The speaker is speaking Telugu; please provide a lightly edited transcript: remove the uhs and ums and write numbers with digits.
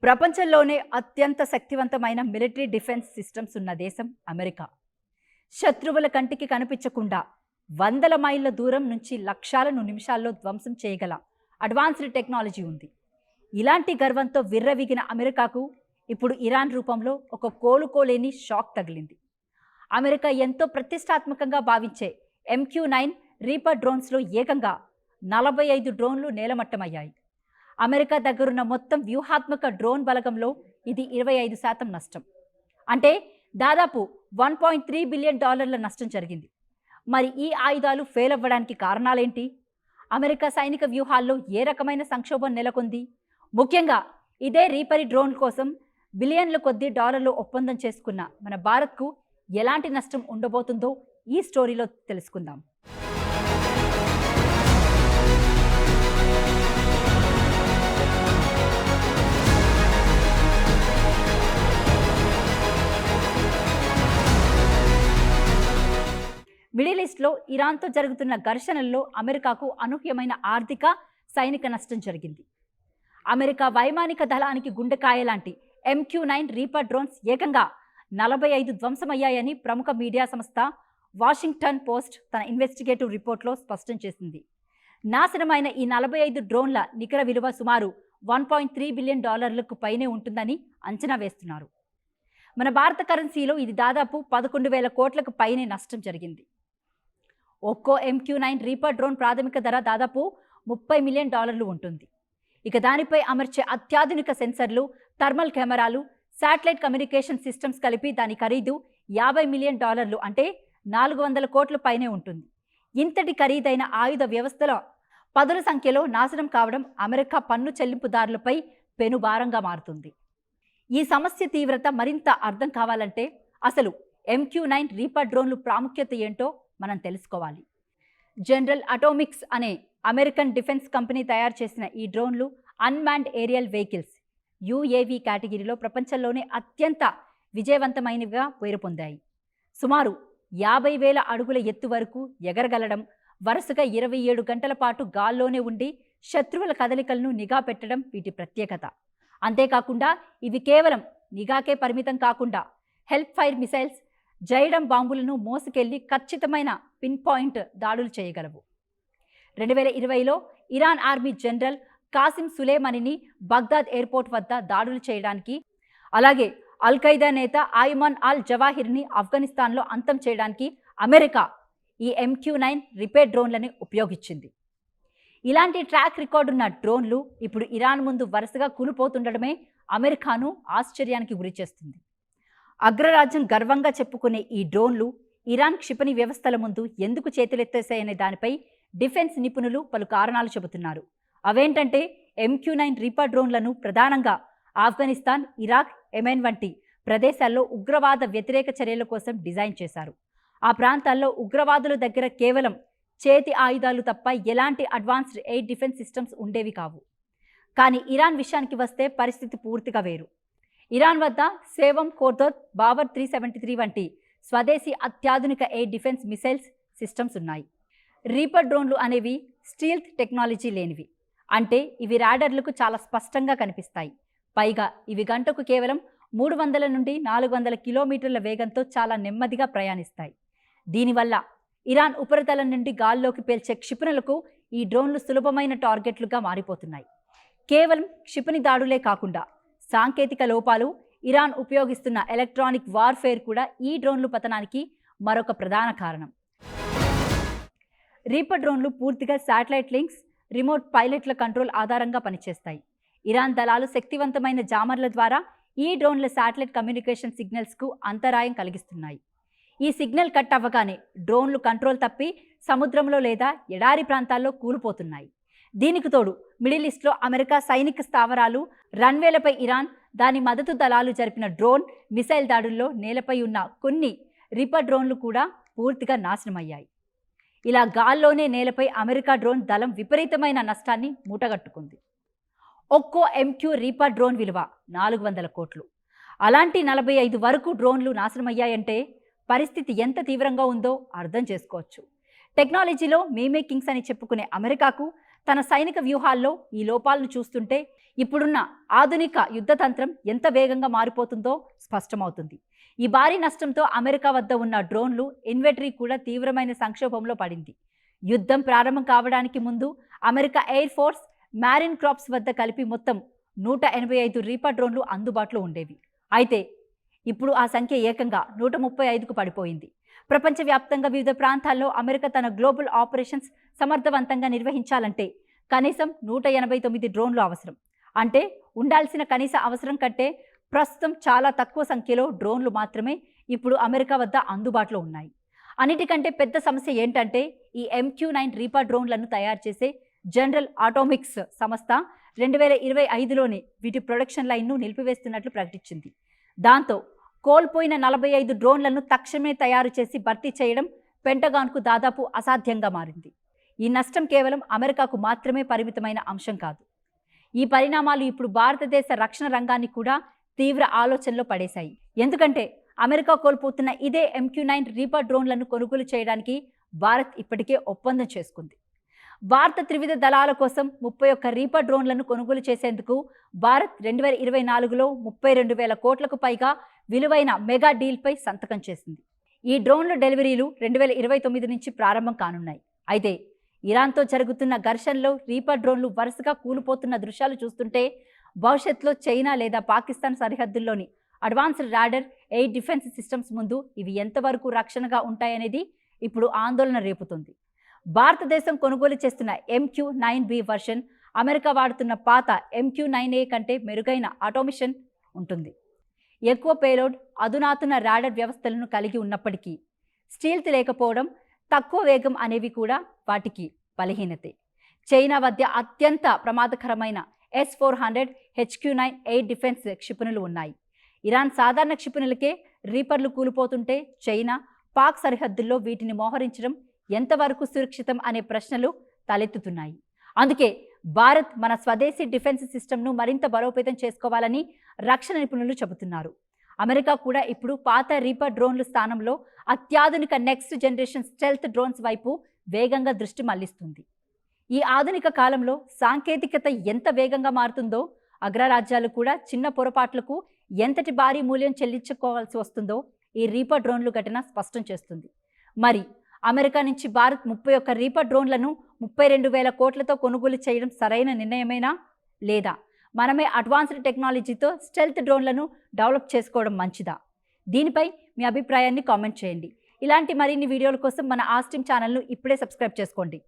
ప్రపంచంలోనే అత్యంత శక్తివంతమైన మిలిటరీ డిఫెన్స్ సిస్టమ్స్ ఉన్న దేశం అమెరికా. శత్రువుల కంటికి కనిపించకుండా వందల మైళ్ళ దూరం నుంచి లక్ష్యాలను నిమిషాల్లో ధ్వంసం చేయగల అడ్వాన్స్డ్ టెక్నాలజీ ఉంది. ఇలాంటి గర్వంతో విర్రవీగిన అమెరికాకు ఇప్పుడు ఇరాన్ రూపంలో ఒక కోలుకోలేని షాక్ తగిలింది. అమెరికా ఎంతో ప్రతిష్టాత్మకంగా భావించే MQ-9 రీపర్ డ్రోన్స్లో ఏకంగా 45 డ్రోన్లు నేలమట్టమయ్యాయి. అమెరికా దగ్గరున్న మొత్తం వ్యూహాత్మక డ్రోన్ బలగంలో ఇది 25% నష్టం. అంటే దాదాపు $1.3 బిలియన్ నష్టం జరిగింది. మరి ఈ ఆయుధాలు ఫెయిల్ అవ్వడానికి కారణాలేంటి? అమెరికా సైనిక వ్యూహాల్లో ఏ రకమైన సంక్షోభం నెలకొంది? ముఖ్యంగా ఇదే రీపర్ డ్రోన్ కోసం బిలియన్ల కొద్దీ డాలర్లు ఒప్పందం చేసుకున్న మన భారత్కు ఎలాంటి నష్టం ఉండబోతుందో ఈ స్టోరీలో తెలుసుకుందాం. మిడిల్ ఈస్ట్లో ఇరాన్తో జరుగుతున్న ఘర్షణల్లో అమెరికాకు అనూహ్యమైన ఆర్థిక సైనిక నష్టం జరిగింది. అమెరికా వైమానిక దళానికి గుండెకాయ లాంటి MQ-9 రీపర్ డ్రోన్స్ ఏకంగా 45 ధ్వంసమయ్యాయని ప్రముఖ మీడియా సంస్థ వాషింగ్టన్ పోస్ట్ తన ఇన్వెస్టిగేటివ్ రిపోర్ట్లో స్పష్టం చేసింది. నాశనమైన ఈ 45 డ్రోన్ల నికర విలువ సుమారు $1.3 బిలియన్ పైనే ఉంటుందని అంచనా వేస్తున్నారు. మన భారత కరెన్సీలో ఇది దాదాపు 11,000 కోట్లకు పైనే నష్టం జరిగింది. ఒక్కో MQ-9 రీపర్ డ్రోన్ ప్రాథమిక ధర దాదాపు $30 మిలియన్ ఉంటుంది. ఇక దానిపై అమర్చే అత్యాధునిక సెన్సర్లు, థర్మల్ కెమెరాలు, శాటిలైట్ కమ్యూనికేషన్ సిస్టమ్స్ కలిపి దాని ఖరీదు $50 మిలియన్ అంటే 400 కోట్ల పైనే ఉంటుంది. ఇంతటి ఖరీదైన ఆయుధ వ్యవస్థల పదుల సంఖ్యలో నాశనం కావడం అమెరికా పన్ను చెల్లింపుదారులపై పెనుభారంగా మారుతుంది. ఈ సమస్య తీవ్రత మరింత అర్థం కావాలంటే అసలు MQ-9 రీపర్ డ్రోన్లు ప్రాముఖ్యత ఏంటో మనం తెలుసుకోవాలి. జనరల్ అటామిక్స్ అనే అమెరికన్ డిఫెన్స్ కంపెనీ తయారు చేసిన ఈ డ్రోన్లు అన్మాన్డ్ ఏరియల్ వెహికల్స్ UAV కేటగిరీలో ప్రపంచంలోనే అత్యంత విజయవంతమైనవిగా పేరు పొందాయి. సుమారు 50,000 అడుగుల ఎత్తు వరకు ఎగరగలడం, వరుసగా 27 గంటల పాటు గాల్లోనే ఉండి శత్రువుల కదలికలను నిఘా పెట్టడం వీటి ప్రత్యేకత. అంతేకాకుండా ఇవి కేవలం నిఘాకే పరిమితం కాకుండా హెల్ప్ ఫైర్ మిసైల్స్, జైడం బాంబులను మోసుకెళ్లి ఖచ్చితమైన పిన్ పాయింట్ దాడులు చేయగలవు. 2020లో ఇరాన్ ఆర్మీ జనరల్ కాసిం సులేమానీని బగ్దాద్ ఎయిర్పోర్ట్ వద్ద దాడులు చేయడానికి, అలాగే అల్-ఖైదా నేత ఆయమన్ అల్ జవాహిర్ని ఆఫ్ఘనిస్తాన్లో అంతం చేయడానికి అమెరికా ఈ MQ-9 రిపేర్ డ్రోన్లని ఉపయోగించింది. ఇలాంటి ట్రాక్ రికార్డున్న డ్రోన్లు ఇప్పుడు ఇరాన్ ముందు వరుసగా కూలిపోతుండడమే అమెరికాను ఆశ్చర్యానికి గురిచేస్తుంది. అగ్రరాజ్యం గర్వంగా చెప్పుకునే ఈ డ్రోన్లు ఇరాన్ క్షిపణి వ్యవస్థల ముందు ఎందుకు చేతులెత్తేశాయనే దానిపై డిఫెన్స్ నిపుణులు పలు కారణాలు చెబుతున్నారు. అవేంటంటే MQ-9 రీపర్ డ్రోన్లను ప్రధానంగా ఆఫ్ఘనిస్తాన్, ఇరాక్, యెమెన్ వంటి ప్రదేశాల్లో ఉగ్రవాద వ్యతిరేక చర్యల కోసం డిజైన్ చేశారు. ఆ ప్రాంతాల్లో ఉగ్రవాదుల దగ్గర కేవలం చేతి ఆయుధాలు తప్ప ఎలాంటి అడ్వాన్స్డ్ ఎయిర్ డిఫెన్స్ సిస్టమ్స్ ఉండేవి కావు. కానీ ఇరాన్ విషయానికి వస్తే పరిస్థితి పూర్తిగా వేరు. ఇరాన్ వద్ద సేవం, ఖోర్దోద్, బాబర్ 373 వంటి స్వదేశీ అత్యాధునిక ఎయిర్ డిఫెన్స్ మిసైల్స్ సిస్టమ్స్ ఉన్నాయి. రీపర్ డ్రోన్లు అనేవి స్టీల్త్ టెక్నాలజీ లేనివి. అంటే ఇవి రాడర్లకు చాలా స్పష్టంగా కనిపిస్తాయి. పైగా ఇవి గంటకు కేవలం 300 నుండి 400 కిలోమీటర్ల వేగంతో చాలా నెమ్మదిగా ప్రయాణిస్తాయి. దీనివల్ల ఇరాన్ ఉపరితలం నుండి గాల్లోకి పేల్చే క్షిపణులకు ఈ డ్రోన్లు సులభమైన టార్గెట్లుగా మారిపోతున్నాయి. కేవలం క్షిపణి దాడులే కాకుండా సాంకేతిక లోపాలు, ఇరాన్ ఉపయోగిస్తున్న ఎలక్ట్రానిక్ వార్ఫేర్ కూడా ఈ డ్రోన్లు పతనానికి మరొక ప్రధాన కారణం. రీపర్ డ్రోన్లు పూర్తిగా శాటిలైట్ లింక్స్, రిమోట్ పైలట్ల కంట్రోల్ ఆధారంగా పనిచేస్తాయి. ఇరాన్ దళాలు శక్తివంతమైన జామర్ల ద్వారా ఈ డ్రోన్ల శాటిలైట్ కమ్యూనికేషన్ సిగ్నల్స్కు అంతరాయం కలిగిస్తున్నాయి. ఈ సిగ్నల్ కట్ అవ్వగానే డ్రోన్లు కంట్రోల్ తప్పి సముద్రంలో లేదా ఎడారి ప్రాంతాల్లో కూలిపోతున్నాయి. దీనికి తోడు మిడిల్ ఈస్ట్లో అమెరికా సైనిక స్థావరాలు, రన్వేలపై ఇరాన్, దాని మద్దతు దళాలు జరిపిన డ్రోన్, మిసైల్ దాడుల్లో నేలపై ఉన్న కొన్ని రీపర్ డ్రోన్లు కూడా పూర్తిగా నాశనమయ్యాయి. ఇలా గాల్లోనే నేలపై అమెరికా డ్రోన్ దళం విపరీతమైన నష్టాన్ని మూటగట్టుకుంది. ఒక్కో MQ రీపర్ డ్రోన్ విలువ 400 కోట్లు. అలాంటి 45 వరకు డ్రోన్లు నాశనమయ్యాయంటే పరిస్థితి ఎంత తీవ్రంగా ఉందో అర్థం చేసుకోవచ్చు. టెక్నాలజీలో మేమే కింగ్స్ అని చెప్పుకునే అమెరికాకు తన సైనిక వ్యూహాల్లో ఈ లోపాలను చూస్తుంటే ఇప్పుడున్న ఆధునిక యుద్ధతంత్రం ఎంత వేగంగా మారిపోతుందో స్పష్టమవుతుంది. ఈ భారీ నష్టంతో అమెరికా వద్ద ఉన్న డ్రోన్లు ఇన్వెంటరీ కూడా తీవ్రమైన సంక్షోభంలో పడింది. యుద్ధం ప్రారంభం కావడానికి ముందు America air force, marine crops వద్ద కలిపి మొత్తం 185 రీపర్ డ్రోన్లు అందుబాటులో ఉండేవి. అయితే ఇప్పుడు ఆ సంఖ్య ఏకంగా 135కు పడిపోయింది. ప్రపంచవ్యాప్తంగా వివిధ ప్రాంతాల్లో అమెరికా తన గ్లోబల్ ఆపరేషన్స్ సమర్థవంతంగా నిర్వహించాలంటే కనీసం 189 డ్రోన్లు అవసరం. అంటే ఉండాల్సిన కనీస అవసరం కంటే ప్రస్తుతం చాలా తక్కువ సంఖ్యలో డ్రోన్లు మాత్రమే ఇప్పుడు అమెరికా వద్ద అందుబాటులో ఉన్నాయి. అన్నిటికంటే పెద్ద సమస్య ఏంటంటే ఈ MQ-9 రీపర్ డ్రోన్లను తయారు చేసే జనరల్ ఆటోమిక్స్ సంస్థ 2025లోనే వీటి ప్రొడక్షన్ లైన్ను నిలిపివేస్తున్నట్లు ప్రకటించింది. దాంతో కోల్పోయిన 45 డ్రోన్లను తక్షణమే తయారు చేసి భర్తీ చేయడం పెంటగాన్కు దాదాపు అసాధ్యంగా మారింది. ఈ నష్టం కేవలం అమెరికాకు మాత్రమే పరిమితమైన అంశం కాదు. ఈ పరిణామాలు ఇప్పుడు భారతదేశ రక్షణ రంగాన్ని కూడా తీవ్ర ఆలోచనలో పడేశాయి. ఎందుకంటే అమెరికా కోల్పోతున్న ఇదే MQ-9 రీపర్ డ్రోన్లను కొనుగోలు చేయడానికి భారత్ ఇప్పటికే ఒప్పందం చేసుకుంది. భారత త్రివిధ దళాల కోసం 31 రీపర్ డ్రోన్లను కొనుగోలు చేసేందుకు భారత్ 2024లో 32,000 కోట్లకు పైగా విలువైన మెగా డీల్పై సంతకం చేసింది. ఈ డ్రోన్ల డెలివరీలు 2029 నుంచి ప్రారంభం కానున్నాయి. అయితే ఇరాన్తో జరుగుతున్న ఘర్షణలో రీపర్ డ్రోన్లు వరుసగా కూలిపోతున్న దృశ్యాలు చూస్తుంటే భవిష్యత్తులో చైనా లేదా పాకిస్తాన్ సరిహద్దుల్లోని advanced radar air defence systems ముందు ఇవి ఎంతవరకు రక్షణగా ఉంటాయనేది ఇప్పుడు ఆందోళన రేపుతుంది. భారతదేశం కొనుగోలు చేస్తున్న MQ-9B వర్షన్ అమెరికా వాడుతున్న పాత MQ-9A కంటే మెరుగైన ఆటోమేషన్ ఉంటుంది. ఎక్కువ పేలోడ్, అధునాతన రాడర్ వ్యవస్థలను కలిగి ఉన్నప్పటికీ స్టీల్త్ లేకపోవడం, తక్కువ వేగం అనేవి కూడా వాటికి బలహీనతే. చైనా వద్ద అత్యంత ప్రమాదకరమైన S-400 HQ-9 ఎయిర్ డిఫెన్స్ క్షిపణులు ఉన్నాయి. ఇరాన్ సాధారణ క్షిపణులకే రీపర్లు కూలిపోతుంటే చైనా, పాక్ సరిహద్దుల్లో వీటిని మోహరించడం ఎంతవరకు సురక్షితం అనే ప్రశ్నలు తలెత్తుతున్నాయి. అందుకే భారత్ మన స్వదేశీ డిఫెన్స్ సిస్టమ్ను మరింత బలోపేతం చేసుకోవాలని రక్షణ నిపుణులు చెబుతున్నారు. అమెరికా కూడా ఇప్పుడు పాత రీపర్ డ్రోన్ల స్థానంలో అత్యాధునిక నెక్స్ట్ జనరేషన్ స్టెల్త్ డ్రోన్స్ వైపు వేగంగా దృష్టి మళ్లిస్తుంది. ఈ ఆధునిక కాలంలో సాంకేతికత ఎంత వేగంగా మారుతుందో అగ్రరాజ్యాలు కూడా చిన్న పొరపాట్లకు ఎంతటి భారీ మూల్యం చెల్లించుకోవాల్సి వస్తుందో ఈ రీపర్ డ్రోన్లు ఘటన స్పష్టం చేస్తుంది. మరి అమెరికా నుంచి భారత్ 31 రీపర్ డ్రోన్లను 32,000 కోట్లతో కొనుగోలు చేయడం సరైన నిర్ణయమేనా, లేదా మనమే అడ్వాన్స్డ్ టెక్నాలజీతో స్టెల్త్ డ్రోన్లను డెవలప్ చేసుకోవడం మంచిదా? దీనిపై మీ అభిప్రాయాన్ని కామెంట్ చేయండి. ఇలాంటి మరిన్ని వీడియోల కోసం మన ఆస్ట్రీమ్ ఛానల్ను ఇప్పుడే సబ్స్క్రైబ్ చేసుకోండి.